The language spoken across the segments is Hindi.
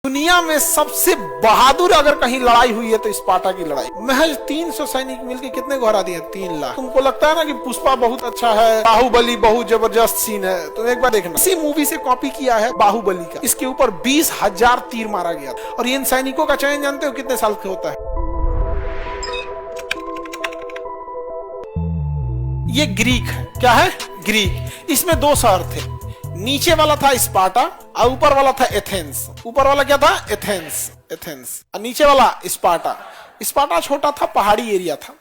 दुनिया में सबसे बहादुर अगर कहीं लड़ाई हुई है तो स्पार्टा की लड़ाई। महज 300 सैनिक मिलकर कितने को हरा दिए? 3 लाख। तुमको लगता है ना कि पुष्पा बहुत अच्छा है, बाहुबली बहुत जबरदस्त सीन है, तो एक बार देखना, इसी मूवी से कॉपी किया है बाहुबली का। इसके ऊपर 20,000 तीर मारा गया और इन सैनिकों का चयन जानते हो कितने साल का होता है? ये ग्रीक है। क्या है? ग्रीक। इसमें 2 शहर थे, नीचे वाला था स्पार्टा और ऊपर वाला था एथेंस। ऊपर वाला क्या था? एथेंस और नीचे वाला स्पार्टा। स्पार्टा छोटा था, पहाड़ी एरिया था।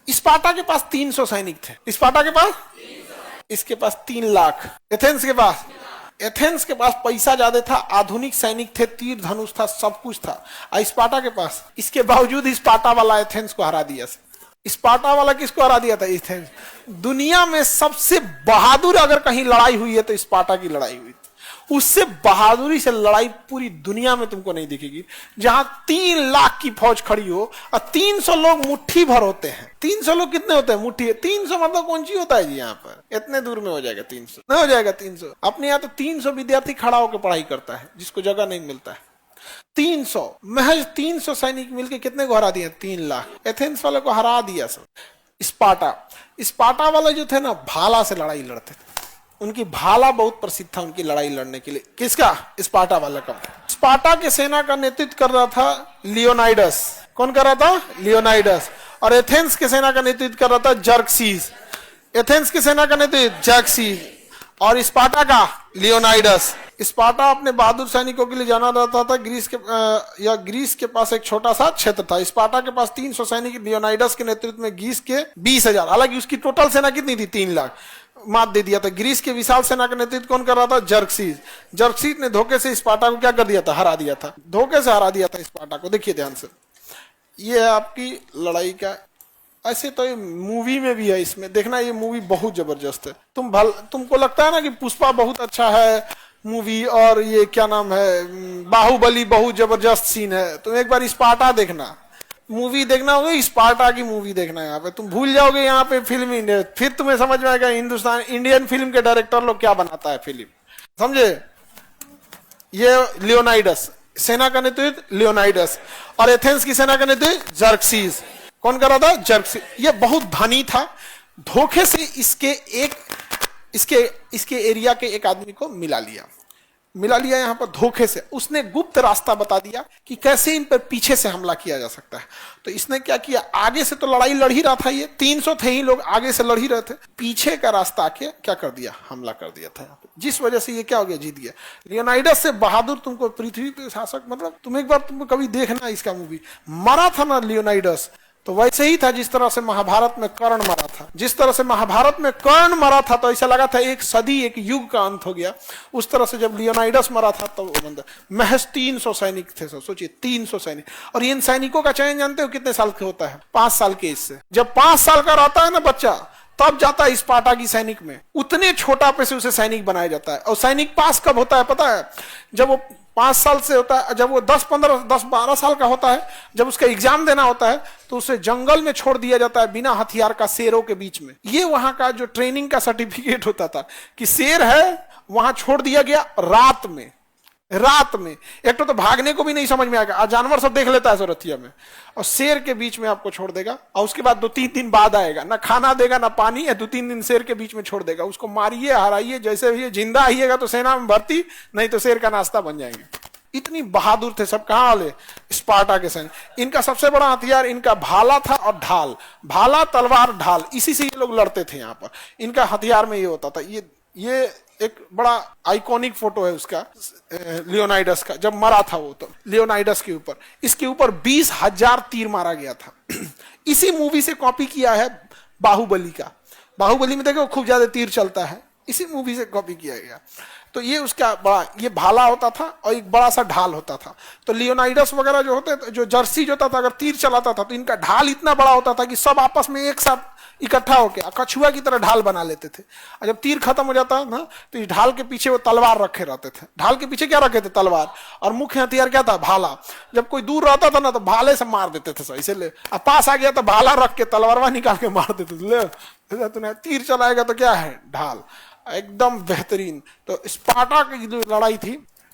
स्पार्टा के पास 300 सैनिक थे। स्पार्टा के पास 300। इसके पास 3 लाख। एथेंस के पास पैसा ज्यादा था, आधुनिक सैनिक थे, तीर धनुष था, सब कुछ था। और स्पार्टा के पास, इसके बावजूद स्पार्टा वाला एथेंस को हरा दिया। स्पार्टा वाला किसको हरा दिया था? एथेंस। दुनिया में सबसे बहादुर अगर कहीं लड़ाई हुई है तो स्पार्टा की लड़ाई हुई। उससे बहादुरी से लड़ाई पूरी दुनिया में तुमको नहीं दिखेगी, जहां 3 लाख की फौज खड़ी हो और 300 लोग मुट्ठी भर होते हैं। 300 लोग कितने होते हैं? मुट्ठी। 300 मतलब कौन सी होता है जी? यहाँ पर इतने दूर में हो जाएगा 300? नहीं हो जाएगा 300। अपने यहाँ तो 300 विद्यार्थी खड़ा होकर पढ़ाई करता है, जिसको जगह नहीं मिलता है। 300, महज 300 सैनिक मिलके कितने को हरा दिए? 3 लाख। एथेंस वाले को हरा दिया सब। स्पार्टा वाले जो थे ना, भाला से लड़ाई लड़ते थे। उनकी भाला बहुत प्रसिद्ध था उनकी लड़ाई लड़ने के लिए। किसका? स्पार्टा वाला का। स्पार्टा के सेना का नेतृत्व कर रहा था लियोनाइडस। कौन कर रहा था? लियोनाइडस। और एथेंस के सेना का नेतृत्व कर रहा था जर्क्सीज। एथेंस की सेना का नेतृत्व जर्क्सीज और स्पार्टा का लियोनाइडस। स्पार्टा अपने बहादुर सैनिकों के लिए जाना जाता था। ग्रीस के पास एक छोटा सा क्षेत्र था। स्पार्टा के पास 300 सैनिक, लियोनाइडस के नेतृत्व में ग्रीस के 20,000। हालांकि उसकी टोटल सेना कितनी थी? 3 लाख। मात दे दिया था। ग्रीस के विशाल सेना का नेतृत्व कौन कर रहा था? जर्क्सीज ने धोखे से स्पार्टा को क्या कर दिया था? हरा दिया था। धोखे से हरा दिया था स्पार्टा को। देखिए ध्यान से, ये है आपकी लड़ाई का। ऐसे तो ये मूवी में भी है, इसमें देखना, ये मूवी बहुत जबरदस्त है। तुमको लगता है ना कि पुष्पा बहुत अच्छा है मूवी, और ये क्या नाम है, बाहुबली बहुत जबरदस्त सीन है, तो एक बार स्पार्टा देखना, मूवी देखना होगा, स्पार्टा की मूवी देखना। यहाँ पे तुम भूल जाओगे यहाँ पे फिल्म इंडिया, फिर तुम्हें समझ में आएगा इंडियन फिल्म के डायरेक्टर लोग क्या बनाता है फिल्म, समझे? ये लियोनाइडस, सेना का नेतृत्व लियोनाइडस, और एथेंस की सेना का नेतृत्व जर्क्सीज। कौन कर रहा था? जर्क्सीज। ये बहुत धनी था। धोखे से इसके एरिया के एक आदमी को मिला लिया यहाँ पर धोखे से। उसने गुप्त रास्ता बता दिया कि कैसे इन पर पीछे से हमला किया जा सकता है। तो इसने क्या किया, आगे से तो लड़ाई लड़ ही रहा था, ये 300 थे ही लोग, आगे से लड़ ही रहे थे, पीछे का रास्ता आके क्या कर दिया? हमला कर दिया था यहाँ पे, जिस वजह से ये क्या हो गया? जीत गया। लियोनाइडस से बहादुर तुमको पृथ्वी पे शासक, मतलब तुम एक बार तुमको कभी देखना इसका मूवी। मरा था ना लियोनाइडस, तो वैसे ही था जिस तरह से महाभारत में कर्ण मरा था। जिस तरह से महाभारत में कर्ण मरा था तो ऐसा लगा था एक सदी, एक युग का अंत हो गया। उस तरह से जब लियोनाइडस मरा था तो महज 300 सैनिक थे। सोचिए 300 सैनिक। और इन सैनिकों का चयन जानते हो कितने साल का होता है? 5 साल के। इससे जब 5 साल का रहता है ना बच्चा, तब जाता है स्पार्टा की सैनिक में। उतने छोटा पे से उसे सैनिक बनाया जाता है। और सैनिक पास कब होता है पता है? जब वो 5 साल से होता है, जब वो 10-12 साल का होता है, जब उसका एग्जाम देना होता है, तो उसे जंगल में छोड़ दिया जाता है बिना हथियार का, शेरों के बीच में। ये वहां का जो ट्रेनिंग का सर्टिफिकेट होता था कि शेर है, वहां छोड़ दिया गया रात में। एक तो भागने को भी नहीं समझ में आएगा, जानवर सब देख लेता है सोरथिया में, और शेर के बीच में आपको छोड़ देगा। और उसके बाद 2-3 दिन बाद आएगा, ना खाना देगा ना पानी, या 2-3 दिन शेर के बीच में छोड़ देगा। उसको मारिए, हराइए, जैसे भी जिंदा आइएगा तो सेना में भर्ती, नहीं तो शेर का नाश्ता बन जाएंगे। इतनी बहादुर थे सब। कहां वाले? स्पार्टा के सैनिक। इनका सबसे बड़ा हथियार इनका भाला था और ढाल। भाला, तलवार, ढाल, इसी से ये लोग लड़ते थे। यहाँ पर इनका हथियार में ये होता था। ये एक बड़ा आइकॉनिक फोटो है उसका, लियोनाइडस का, जब मरा था वो, तो लियोनाइडस के ऊपर, इसके ऊपर 20,000 तीर मारा गया था। इसी मूवी से कॉपी किया है बाहुबली का। बाहुबली में देखो खूब ज्यादा तीर चलता है, इसी मूवी से कॉपी किया गया। तो ये उसका बड़ा, ये भाला होता था और एक बड़ा सा ढाल होता था। तो लियोनाइडस वगैरह जो होते, जो जर्सी होता था, अगर तीर चलाता था तो इनका ढाल इतना बड़ा होता था कि सब आपस में एक साथ इकट्ठा होकर कछुआ की तरह ढाल बना लेते थे। और जब तीर खत्म हो जाता ना, तो इस ढाल के पीछे वो तलवार रखे रहते थे। ढाल के पीछे क्या रखे थे? तलवार। और मुख्य हथियार क्या था? भाला। जब कोई दूर रहता था ना, तो भाले से मार देते थे सही से। ले अब पास आ गया तो भाला रख के तलवारवा निकाल के मार देते थे। ले तूने तीर चलाएगा तो क्या है? ढाल। एकदम बेहतरीन। तो स्पार्टा की जो लड़ाई थी,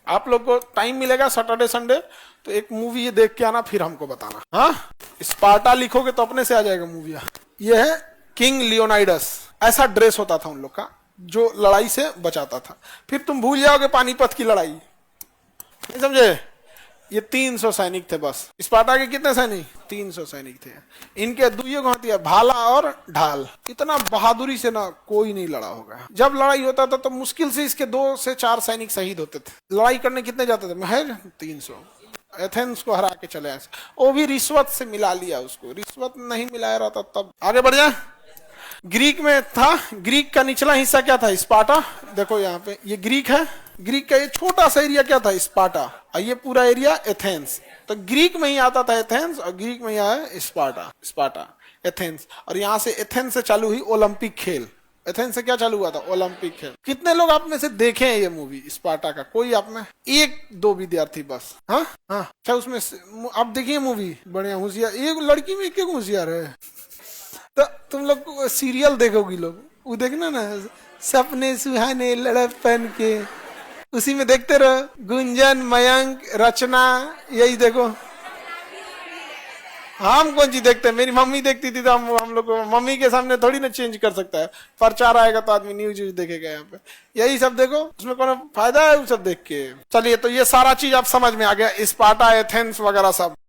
आप लोग को टाइम मिलेगा सैटरडे संडे तो एक मूवी ये देख के आना, फिर हमको बताना। हाँ, स्पार्टा लिखोगे तो अपने से आ जाएगा मूवी। ये है किंग लियोनाइडस। ऐसा ड्रेस होता था उन लोग का जो लड़ाई से बचाता था। फिर तुम भूल जाओगे पानीपत की लड़ाई, नहीं समझे। ये 300 सैनिक थे बस। स्पार्टा के कितने सैनिक? 300 सैनिक थे। इनके दुइयों हाथी, भाला और ढाल। इतना बहादुरी से ना कोई नहीं लड़ा होगा। जब लड़ाई होता था तो मुश्किल से इसके 2 से 4 सैनिक शहीद होते थे। लड़ाई करने कितने जाते थे? महज 300। एथेंस को हरा के चले आए। वो भी रिश्वत से मिला लिया उसको। रिश्वत नहीं मिलाया रहता तब। आगे बढ़ जाए। ग्रीक में था, ग्रीक का निचला हिस्सा क्या था? स्पार्टा। देखो यहाँ पे ये ग्रीक है। ग्रीक का ये छोटा सा एरिया क्या था? स्पार्टा। और ये पूरा एरिया एथेंस। तो ग्रीक में ही आता था एथेंस, और ग्रीक में ही आया स्पार्टा। Sparta, Athens. और यहाँ से एथेंस से चालू हुई ओलंपिक खेल। एथेंस से क्या चालू हुआ था? ओलंपिक खेल। कितने लोग आप में से देखे हैं ये मूवी स्पार्टा का? कोई आप में? 1-2 विद्यार्थी बस। हाँ हाँ, अच्छा उसमें आप देखिए मूवी, बढ़िया होशियार। एक लड़की में क्या होशियार है। तो तुम लोग सीरियल देखोगी लोग, वो देखना ना, सपने सुहाने लड़पन के, उसी में देखते रहो। गुंजन, मयंक, रचना, यही देखो। हम कौन चीज देखते हैं? मेरी मम्मी देखती थी तो हम लोग मम्मी के सामने थोड़ी ना चेंज कर सकता है। प्रचार आएगा तो आदमी न्यूज देखेगा। यहाँ पे यही सब देखो, उसमें कौन फायदा है वो सब देख के। चलिए, तो ये सारा चीज आप समझ में आ गया, स्पार्टा, एथेंस वगैरह सब।